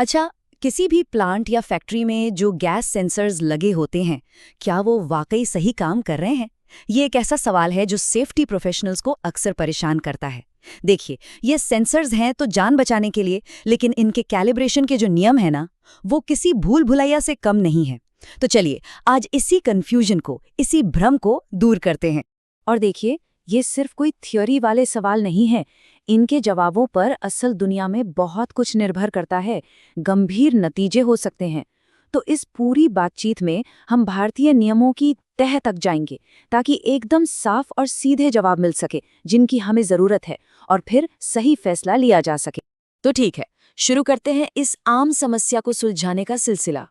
अच्छा, किसी भी प्लांट या फैक्ट्री में जो गैस सेंसर्स लगे होते हैं, क्या वो वाकई सही काम कर रहे हैं? ये एक ऐसा सवाल है जो सेफ्टी प्रोफेशनल्स को अक्सर परेशान करता है। देखिए, ये सेंसर्स हैं तो जान बचाने के लिए, लेकिन इनके कैलिब्रेशन के जो नियम है ना, वो किसी भूल भुलैया से कम नहीं है। तो चलिए, आज इसी कंफ्यूजन को, इसी भ्रम को दूर करते हैं। और देखिए, ये सिर्फ कोई थ्योरी वाले सवाल नहीं है। इनके जवाबों पर असल दुनिया में बहुत कुछ निर्भर करता है, गंभीर नतीजे हो सकते हैं। तो इस पूरी बातचीत में हम भारतीय नियमों की तह तक जाएंगे, ताकि एकदम साफ और सीधे जवाब मिल सके जिनकी हमें जरूरत है, और फिर सही फैसला लिया जा सके। तो ठीक है, शुरू करते हैं इस आम समस्या को सुलझाने का सिलसिला।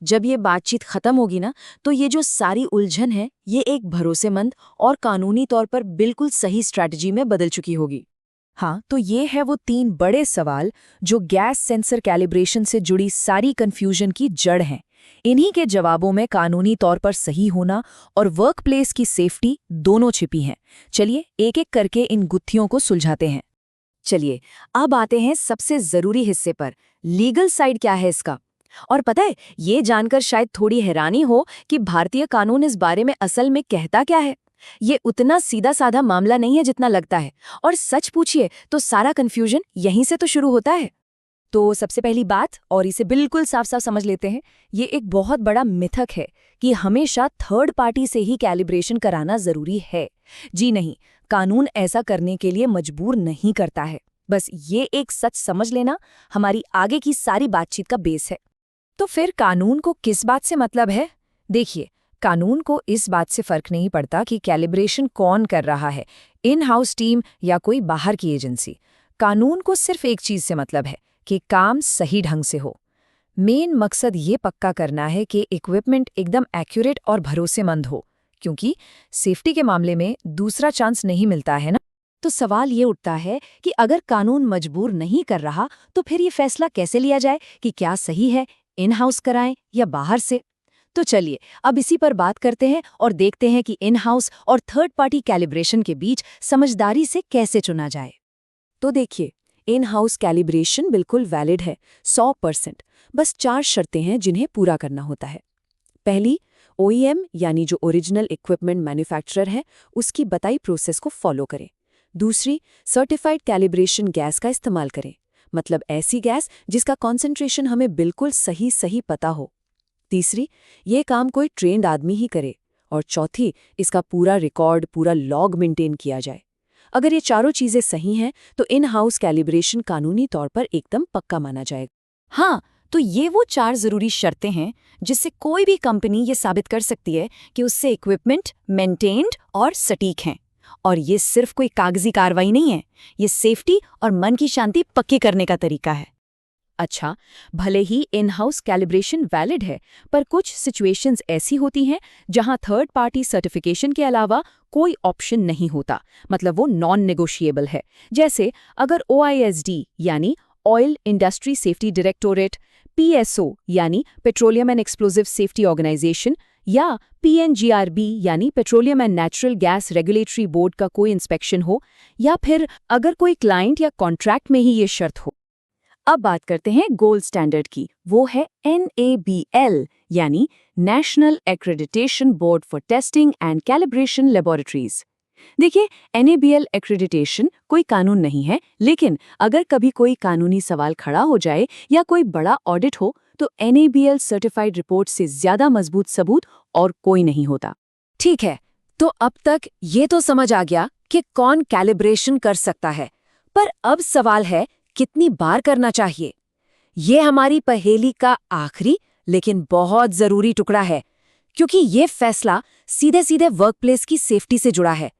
जब ये बातचीत खत्म होगी ना, तो ये जो सारी उलझन है, ये एक भरोसेमंद और कानूनी तौर पर बिल्कुल सही स्ट्रैटेजी में बदल चुकी होगी। हाँ, तो ये है वो 3 बड़े सवाल जो गैस सेंसर कैलिब्रेशन से जुड़ी सारी कंफ्यूजन की जड़ हैं। इन्हीं के जवाबों में कानूनी तौर पर सही होना और वर्कप्लेस की सेफ्टी दोनों छिपी हैं। चलिए एक एक करके इन गुत्थियों को सुलझाते हैं। चलिए, अब आते हैं सबसे जरूरी हिस्से पर, लीगल साइड क्या है इसका। और पता है, ये जानकर शायद थोड़ी हैरानी हो कि भारतीय कानून इस बारे में असल में कहता क्या है। ये उतना सीधा साधा मामला नहीं है जितना लगता है, और सच पूछिए तो सारा कंफ्यूजन यहीं से तो शुरू होता है। तो सबसे पहली बात, और इसे बिल्कुल साफ साफ समझ लेते हैं, ये एक बहुत बड़ा मिथक है कि हमेशा थर्ड पार्टी से ही कैलिब्रेशन कराना जरूरी है। जी नहीं, कानून ऐसा करने के लिए मजबूर नहीं करता है। बस ये एक सच समझ लेना हमारी आगे की सारी बातचीत का बेस है। तो फिर कानून को किस बात से मतलब है? देखिए, कानून को इस बात से फर्क नहीं पड़ता कि कैलिब्रेशन कौन कर रहा है, इन हाउस टीम या कोई बाहर की एजेंसी। कानून को सिर्फ एक चीज से मतलब है कि काम सही ढंग से हो। मेन मकसद ये पक्का करना है कि इक्विपमेंट एकदम एक्यूरेट और भरोसेमंद हो, क्योंकि सेफ्टी के मामले में दूसरा चांस नहीं मिलता है ना। तो सवाल ये उठता है कि अगर कानून मजबूर नहीं कर रहा, तो फिर ये फैसला कैसे लिया जाए कि क्या सही है, इन हाउस कराएं या बाहर से। तो चलिए अब इसी पर बात करते हैं और देखते हैं कि इन हाउस और थर्ड पार्टी कैलिब्रेशन के बीच समझदारी से कैसे चुना जाए। तो देखिए, इन हाउस कैलिब्रेशन बिल्कुल वैलिड है, 100%। बस 4 शर्तें हैं जिन्हें पूरा करना होता है। पहली, ओईएम यानी जो ओरिजिनल इक्विपमेंट मैन्युफैक्चरर है, उसकी बताई प्रोसेस को फॉलो करें। दूसरी, सर्टिफाइड कैलिब्रेशन गैस का इस्तेमाल करें, मतलब ऐसी गैस जिसका कॉन्सेंट्रेशन हमें बिल्कुल सही सही पता हो। तीसरी, ये काम कोई ट्रेंड आदमी ही करे। और चौथी, इसका पूरा रिकॉर्ड, पूरा लॉग मेंटेन किया जाए। अगर ये चारों चीजें सही हैं, तो इन हाउस कैलिब्रेशन कानूनी तौर पर एकदम पक्का माना जाएगा। हाँ, तो ये वो 4 जरूरी शर्तें हैं जिससे कोई भी कंपनी ये साबित कर सकती है कि उससे इक्विपमेंट मेंटेन्ड और सटीक हैं। और ये सिर्फ कोई कागजी कार्रवाई नहीं है, ये सेफ्टी और मन की शांति पक्की करने का तरीका है। अच्छा, भले ही इन हाउस कैलिब्रेशन वैलिड है, पर कुछ सिचुएशंस ऐसी होती हैं जहां थर्ड पार्टी सर्टिफिकेशन के अलावा कोई ऑप्शन नहीं होता, मतलब वो नॉन नेगोशिएबल है। जैसे अगर OISD यानी oil industry safety directorate, PSO यानी petroleum and explosive safety organisation, या PNGRB यानी petroleum and natural gas regulatory board का कोई इंस्पेक्शन हो, या फिर अगर कोई क्लाइंट या कॉन्ट्रैक्ट में ही ये शर्त हो। अब बात करते हैं गोल्ड स्टैंडर्ड की, वो है NABL यानी national accreditation board for testing and calibration laboratories. देखिए, NABL एक्रेडिटेशन कोई कानून नहीं है, लेकिन अगर कभी कोई कानूनी सवाल खड़ा हो जाए या कोई बड़ा ऑडिट हो, तो NABL सर्टिफाइड रिपोर्ट से ज्यादा मजबूत सबूत और कोई नहीं होता। ठीक है, तो अब तक ये तो समझ आ गया कि कौन कैलिब्रेशन कर सकता है, पर अब सवाल है कितनी बार करना चाहिए। ये हमारी पहेली का आखिरी लेकिन बहुत जरूरी टुकड़ा है, क्योंकि ये फैसला सीधे सीधे वर्कप्लेस की सेफ्टी से जुड़ा है।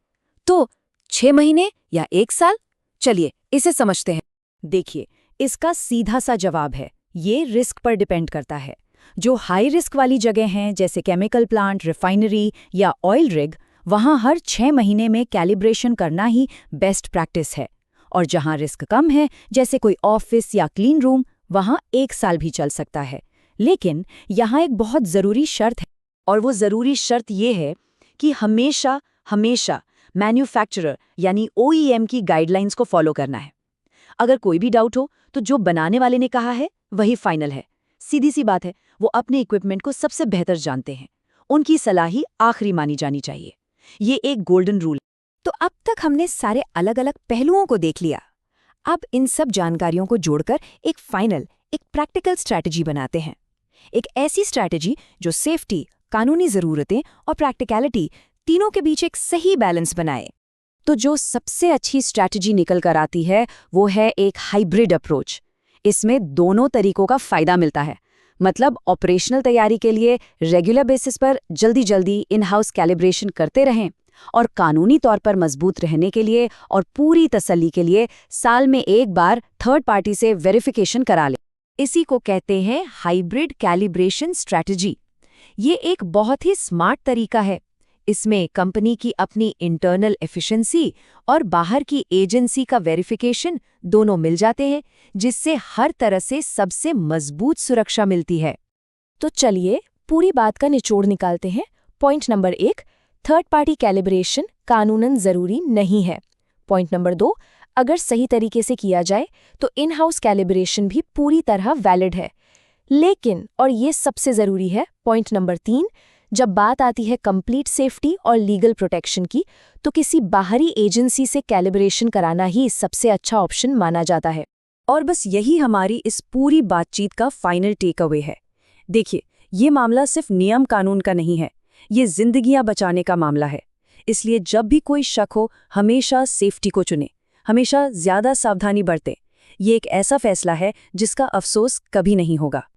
तो 6 महीने या 1 साल? चलिए इसे समझते हैं। देखिए, इसका सीधा सा जवाब है, ये रिस्क पर डिपेंड करता है। जो हाई रिस्क वाली जगह हैं, जैसे केमिकल प्लांट, रिफाइनरी या ऑयल रिग, वहाँ हर 6 महीने में कैलिब्रेशन करना ही बेस्ट प्रैक्टिस है। और जहाँ रिस्क कम है, जैसे कोई ऑफिस या क्लीन रूम, वहाँ 1 साल भी चल सकता है। लेकिन यहाँ एक बहुत ज़रूरी शर्त है, और वो ज़रूरी शर्त ये है कि हमेशा मैन्युफैक्चरर यानी OEM की गाइडलाइंस को फॉलो करना है। अगर कोई भी डाउट हो तो जो बनाने वाले ने कहा है वही फाइनल है। सीधी सी बात है, वो अपने इक्विपमेंट को सबसे बेहतर जानते हैं, उनकी सलाह ही आखिरी मानी जानी चाहिए। ये एक गोल्डन रूल। तो अब तक हमने सारे अलग अलग पहलुओं को देख लिया। अब इन सब जानकारियों को जोड़कर एक फाइनल, एक प्रैक्टिकल स्ट्रैटेजी बनाते हैं। एक ऐसी स्ट्रैटेजी जो सेफ्टी, कानूनी ज़रूरतें और प्रैक्टिकलिटी तीनों के बीच एक सही बैलेंस बनाए। तो जो सबसे अच्छी स्ट्रैटेजी निकल कर आती है वो है एक हाइब्रिड अप्रोच। इसमें दोनों तरीकों का फायदा मिलता है। मतलब ऑपरेशनल तैयारी के लिए रेगुलर बेसिस पर जल्दी इन हाउस कैलिब्रेशन करते रहें, और कानूनी तौर पर मजबूत रहने के लिए और पूरी तसल्ली के लिए साल में एक बार थर्ड पार्टी से वेरिफिकेशन करा लें। इसी को कहते हैं हाइब्रिड कैलिब्रेशन स्ट्रैटेजी। ये एक बहुत ही स्मार्ट तरीका है। इसमें कंपनी की अपनी इंटरनल एफिशिएंसी और बाहर की एजेंसी का वेरिफिकेशन दोनों मिल जाते हैं, जिससे हर तरह से सबसे मजबूत सुरक्षा मिलती है। तो चलिए पूरी बात का निचोड़ निकालते हैं। Point number 1, third party calibration कानूनन ज़रूरी नहीं है। पॉइंट नंबर 2, अगर सही तरीके से किया जाए तो इन हाउस कैलिब्रेशन भी पूरी तरह वैलिड है। लेकिन, और ये सबसे ज़रूरी है, पॉइंट नंबर 3, जब बात आती है कंप्लीट सेफ्टी और लीगल प्रोटेक्शन की, तो किसी बाहरी एजेंसी से कैलिब्रेशन कराना ही सबसे अच्छा ऑप्शन माना जाता है। और बस यही हमारी इस पूरी बातचीत का फाइनल टेक अवे है। देखिए, ये मामला सिर्फ नियम कानून का नहीं है, ये जिंदगियां बचाने का मामला है। इसलिए जब भी कोई शक हो, हमेशा सेफ्टी को चुने, हमेशा ज्यादा सावधानी बरतें। ये एक ऐसा फैसला है जिसका अफसोस कभी नहीं होगा।